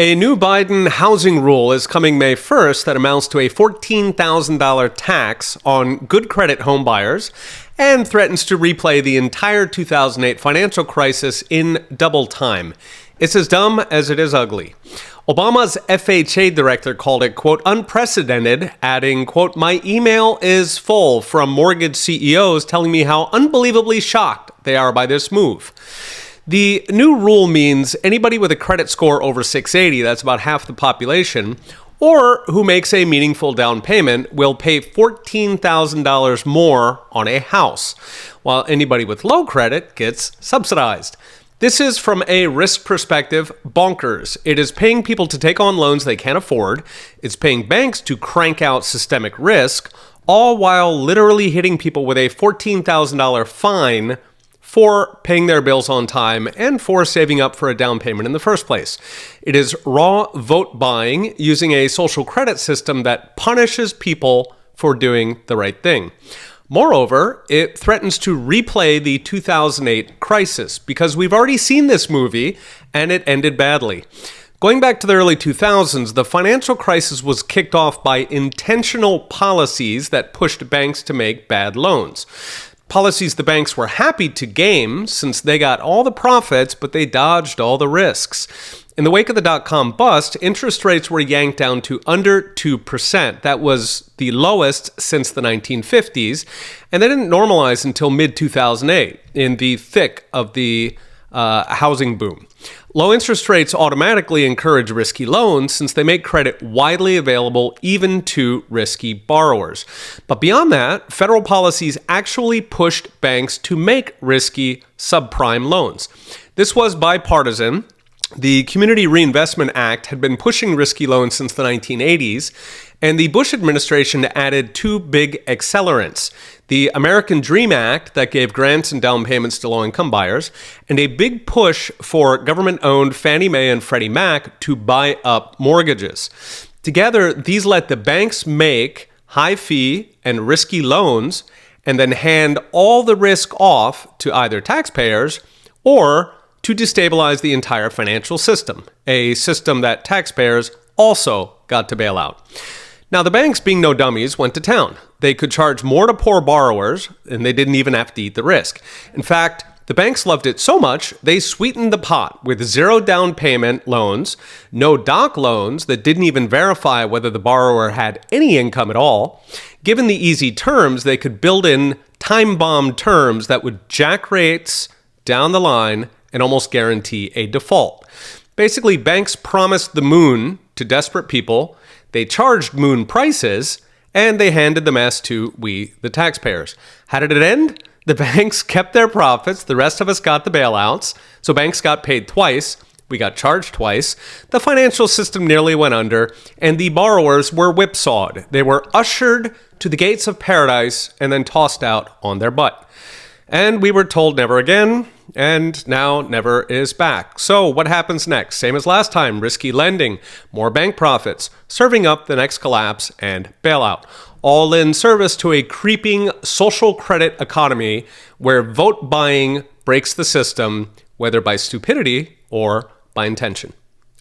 A new Biden housing rule is coming May 1st that amounts to a $14,000 tax on good credit home buyers and threatens to replay the entire 2008 financial crisis in double time. It's as dumb as it is ugly. Obama's FHA director called it, quote, unprecedented, adding, quote, my email is full from mortgage CEOs telling me how unbelievably shocked they are by this move. The new rule means anybody with a credit score over 680, that's about half the population, or who makes a meaningful down payment will pay $14,000 more on a house, while anybody with low credit gets subsidized. This is, from a risk perspective, bonkers. It is paying people to take on loans they can't afford. It's paying banks to crank out systemic risk, all while literally hitting people with a $14,000 fine for paying their bills on time and for saving up for a down payment in the first place. It is raw vote buying using a social credit system that punishes people for doing the right thing. Moreover, it threatens to replay the 2008 crisis because we've already seen this movie and it ended badly. Going back to the early 2000s, the financial crisis was kicked off by intentional policies that pushed banks to make bad loans. Policies the banks were happy to game since they got all the profits, but they dodged all the risks. In the wake of the dot-com bust, interest rates were yanked down to under 2%. That was the lowest since the 1950s, and they didn't normalize until mid-2008 in the thick of the housing boom. Low interest rates automatically encourage risky loans since they make credit widely available even to risky borrowers. But beyond that, federal policies actually pushed banks to make risky subprime loans. This was bipartisan. The Community Reinvestment Act had been pushing risky loans since the 1980s, and the Bush administration added two big accelerants: the American Dream Act that gave grants and down payments to low-income buyers, and a big push for government-owned Fannie Mae and Freddie Mac to buy up mortgages. Together, these let the banks make high-fee and risky loans and then hand all the risk off to either taxpayers or to destabilize the entire financial system, a system that taxpayers also got to bail out. Now, the banks, being no dummies, went to town. They could charge more to poor borrowers, and they didn't even have to eat the risk. In fact, the banks loved it so much, they sweetened the pot with zero down payment loans, no doc loans that didn't even verify whether the borrower had any income at all. Given the easy terms, they could build in time-bomb terms that would jack rates down the line and almost guarantee a default. Basically, banks promised the moon to desperate people, they charged moon prices, and they handed the mess to we, the taxpayers. How did it end? The banks kept their profits, the rest of us got the bailouts, so banks got paid twice, we got charged twice, the financial system nearly went under, and the borrowers were whipsawed. They were ushered to the gates of paradise and then tossed out on their butt. And we were told never again, and now never is back. So what happens next? Same as last time, risky lending, more bank profits, serving up the next collapse and bailout, all in service to a creeping social credit economy where vote buying breaks the system, whether by stupidity or by intention.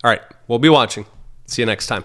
All right, we'll be watching. See you next time.